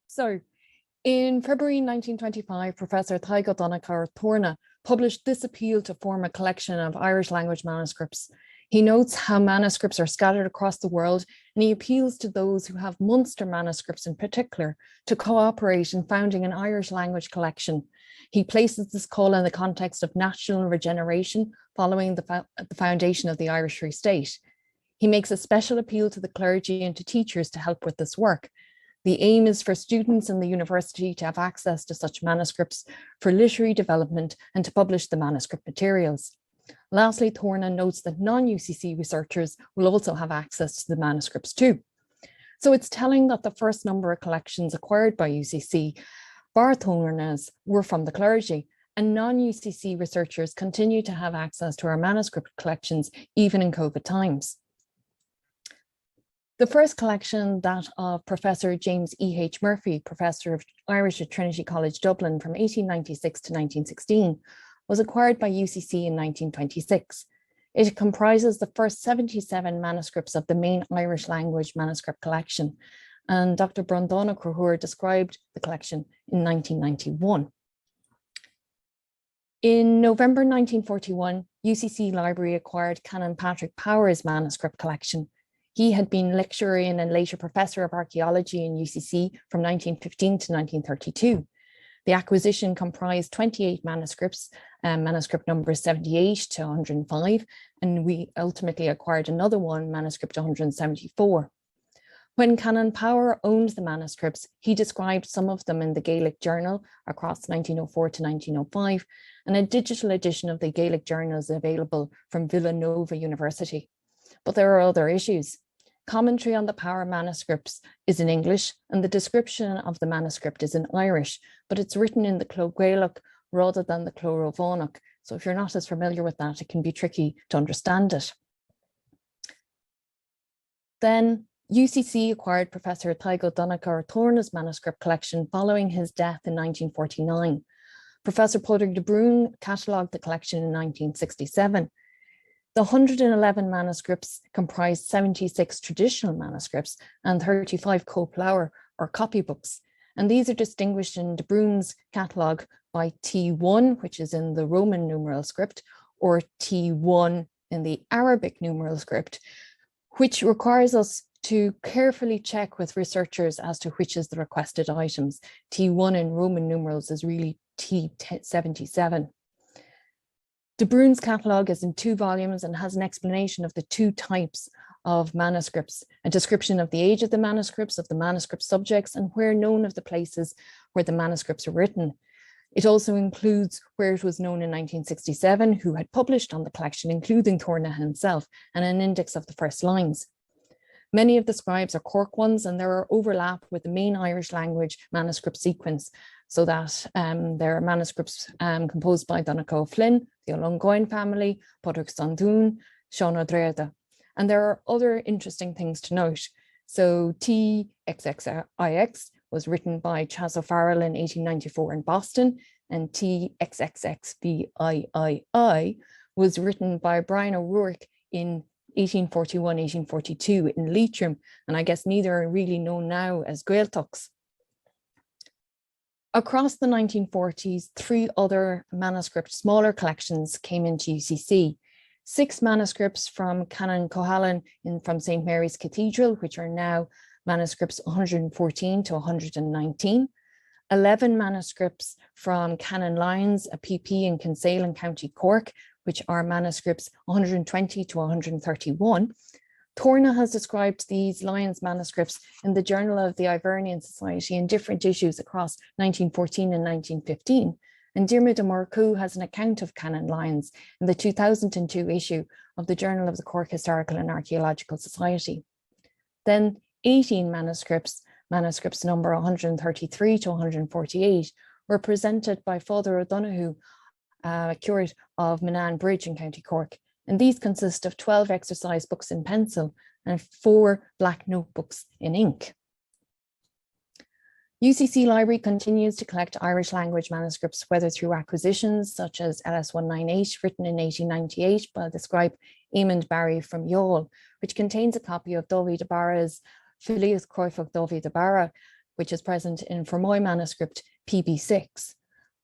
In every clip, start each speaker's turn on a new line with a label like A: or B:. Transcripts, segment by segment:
A: So in February 1925, Professor Tycho Donachar Torna published this appeal to form a collection of Irish language manuscripts. He notes how manuscripts are scattered across the world, and he appeals to those who have Munster manuscripts in particular to cooperate in founding an Irish language collection. He places this call in the context of national regeneration following the foundation of the Irish Free State. He makes a special appeal to the clergy and to teachers to help with this work. The aim is for students in the university to have access to such manuscripts for literary development and to publish the manuscript materials. Lastly, Torna notes that non-UCC researchers will also have access to the manuscripts too. So it's telling that the first number of collections acquired by UCC, bar Torna's, were from the clergy, and non-UCC researchers continue to have access to our manuscript collections even in COVID times. The first collection, that of Professor James E.H. Murphy, Professor of Irish at Trinity College Dublin from 1896 to 1916, was acquired by UCC in 1926. It comprises the first 77 manuscripts of the main Irish language manuscript collection, and Dr. Brondona Crohur described the collection in 1991. In November 1941, UCC Library acquired Canon Patrick Power's manuscript collection. He had been lecturer in and later professor of archaeology in UCC from 1915 to 1932. The acquisition comprised 28 manuscripts, manuscript numbers 78 to 105, and we ultimately acquired another one, manuscript 174. When Canon Power owned the manuscripts, he described some of them in the Gaelic Journal across 1904 to 1905, and a digital edition of the Gaelic Journal is available from Villanova University. But there are other issues. Commentary on the Power manuscripts is in English, and the description of the manuscript is in Irish, but it's written in the Cloghailach rather than the Clorovanach. So if you're not as familiar with that, it can be tricky to understand it. Then UCC acquired Professor Tycho Donachar Torna's manuscript collection following his death in 1949. Professor Padraig de Bruin catalogued the collection in 1967. The 111 manuscripts comprised 76 traditional manuscripts and 35 co-flower or copybooks. And these are distinguished in de Bruin's catalogue by T1, which is in the Roman numeral script, or T1 in the Arabic numeral script, which requires us to carefully check with researchers as to which is the requested items. T1 in Roman numerals is really T77. De Bruin's catalogue is in 2 volumes and has an explanation of the 2 types of manuscripts, a description of the age of the manuscripts, of the manuscript subjects, and where known of the places where the manuscripts are written. It also includes where it was known in 1967, who had published on the collection, including Torna himself, and an index of the first lines. Many of the scribes are Cork ones, and there are overlap with the main Irish language manuscript sequence, so that there are manuscripts composed by Donegal Flynn, the O'Longoin family, Padraig Sandoon, Sean O'Dreada. And there are other interesting things to note. So TXXIX was written by Chas O'Farrell in 1894 in Boston, and TXXXVIII was written by Brian O'Rourke in 1841, 1842 in Leitrim, and I guess neither are really known now as Gaeltachts. Across the 1940s, 3 other manuscript smaller collections came into UCC. 6 manuscripts from Canon Cohallan from St. Mary's Cathedral, which are now manuscripts 114 to 119. 11 manuscripts from Canon Lyons, a PP in Kinsale in County Cork, which are manuscripts 120 to 131. Torna has described these Lyons manuscripts in the Journal of the Ivernian Society in different issues across 1914 and 1915. And Diarmuid O'Murcú has an account of Canon Lyons in the 2002 issue of the Journal of the Cork Historical and Archaeological Society. Then 18 manuscripts number 133 to 148, were presented by Father O'Donoghue, curate of Minane Bridge in County Cork. And these consist of 12 exercise books in pencil and 4 black notebooks in ink. UCC Library continues to collect Irish language manuscripts, whether through acquisitions such as LS198, written in 1898 by the scribe Eamon Barry from Youghal, which contains a copy of Dovey de Barra's Filius Croifog Dovi de Barra, which is present in Fermoy manuscript PB6,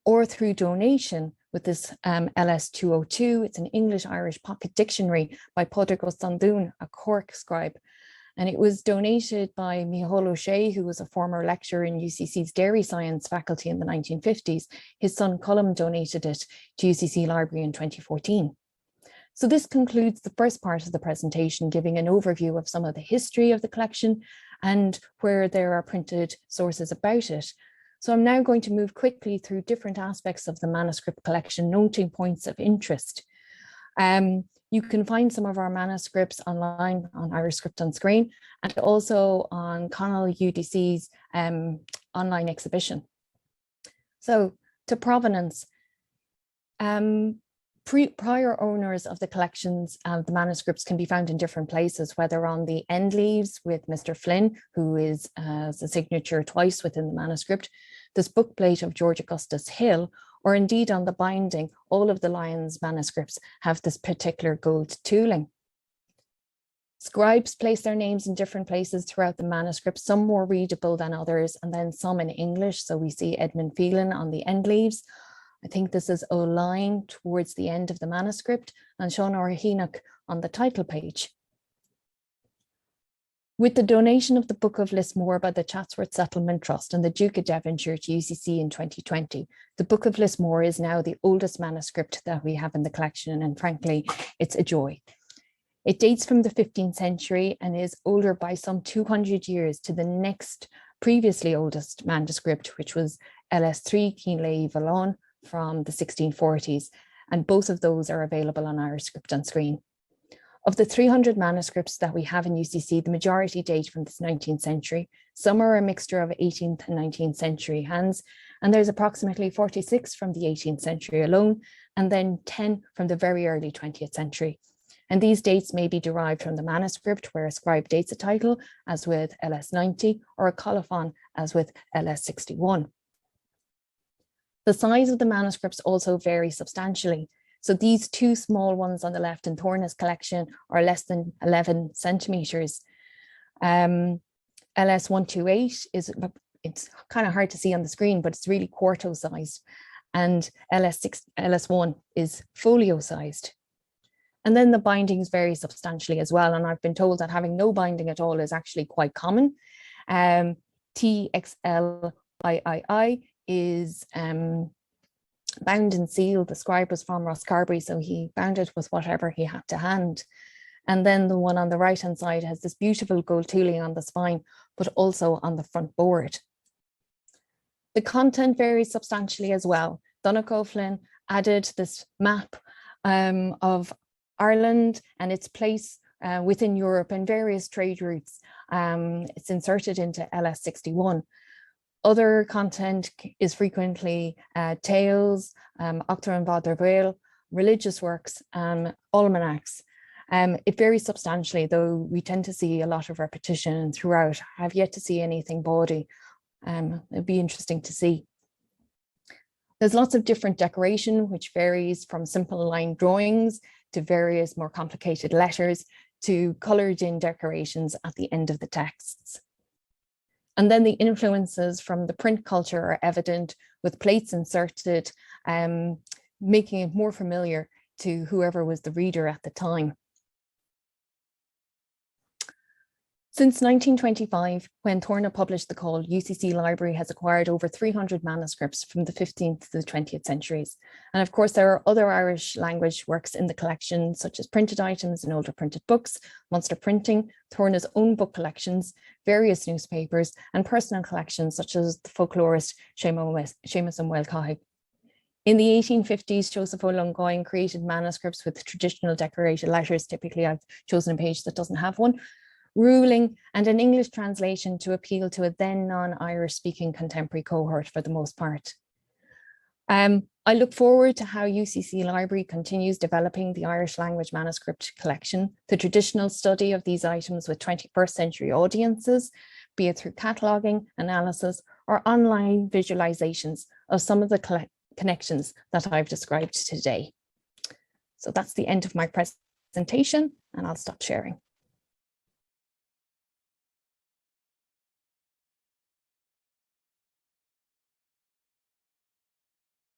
A: or through donation with this LS202. It's an English-Irish pocket dictionary by Pádraig Ó Sandoún, a Cork scribe. And it was donated by Micheál O'Shea, who was a former lecturer in UCC's dairy science faculty in the 1950s. His son Colm donated it to UCC Library in 2014. So this concludes the first part of the presentation, giving an overview of some of the history of the collection and where there are printed sources about it. So I'm now going to move quickly through different aspects of the manuscript collection, noting points of interest. You can find some of our manuscripts online on Irish Script on Screen and also on Connell UDC's online exhibition. So to provenance, prior owners of the collections of the manuscripts can be found in different places, whether on the end leaves with Mr. Flynn, who is as a signature twice within the manuscript, this bookplate of George Augustus Hill, or indeed on the binding. All of the Lyons manuscripts have this particular gold tooling. Scribes place their names in different places throughout the manuscript, some more readable than others, and then some in English. So we see Edmund Phelan on the end leaves. I think this is Elaine towards the end of the manuscript, and Sean O'Henoch on the title page. With the donation of the Book of Lismore by the Chatsworth Settlement Trust and the Duke of Devonshire to UCC in 2020, the Book of Lismore is now the oldest manuscript that we have in the collection, and frankly, it's a joy. It dates from the 15th century and is older by some 200 years to the next previously oldest manuscript, which was LS3 Keenlay Valon from the 1640s, and both of those are available on Irish Script on Screen. Of the 300 manuscripts that we have in UCC, the majority date from this 19th century. Some are a mixture of 18th and 19th century hands, and there's approximately 46 from the 18th century alone, and then 10 from the very early 20th century. And these dates may be derived from the manuscript, where a scribe dates a title, as with LS90, or a colophon, as with LS61. The size of the manuscripts also vary substantially. So these two small ones on the left in Torna's collection are less than 11 centimeters. LS128 it's kind of hard to see on the screen, but it's really quarto sized. And LS1 is folio sized. And then the bindings vary substantially as well. And I've been told that having no binding at all is actually quite common. TXLIII is bound and sealed. The scribe was from Rosscarbery, so he bound it with whatever he had to hand. And then the one on the right hand side has this beautiful gold tooling on the spine, but also on the front board. The content varies substantially as well. Donnacha Flynn added this map of Ireland and its place within Europe and various trade routes. It's inserted into LS61. Other content is frequently tales, Octar an Bhádar Bhéal, religious works, almanacs. It varies substantially, though we tend to see a lot of repetition throughout. I have yet to see anything bawdy. It'd be interesting to see. There's lots of different decoration, which varies from simple line drawings to various more complicated letters to coloured in decorations at the end of the texts. And then the influences from the print culture are evident, with plates inserted, making it more familiar to whoever was the reader at the time. Since 1925, when Torna published the call, UCC Library has acquired over 300 manuscripts from the 15th to the 20th centuries. And of course, there are other Irish language works in the collection, such as printed items and older printed books, Munster Printing, Torna's own book collections, various newspapers, and personal collections, such as the folklorist Seamus An Bhailiúcháin. In the 1850s, Joseph O'Longoin created manuscripts with traditional decorated letters. Typically, I've chosen a page that doesn't have one. Ruling and an English translation to appeal to a then non-Irish speaking contemporary cohort for the most part. I look forward to how UCC Library continues developing the Irish language manuscript collection, the traditional study of these items with 21st century audiences, be it through cataloguing, analysis, or online visualizations of some of the connections that I've described today. So that's the end of my presentation, and I'll stop sharing.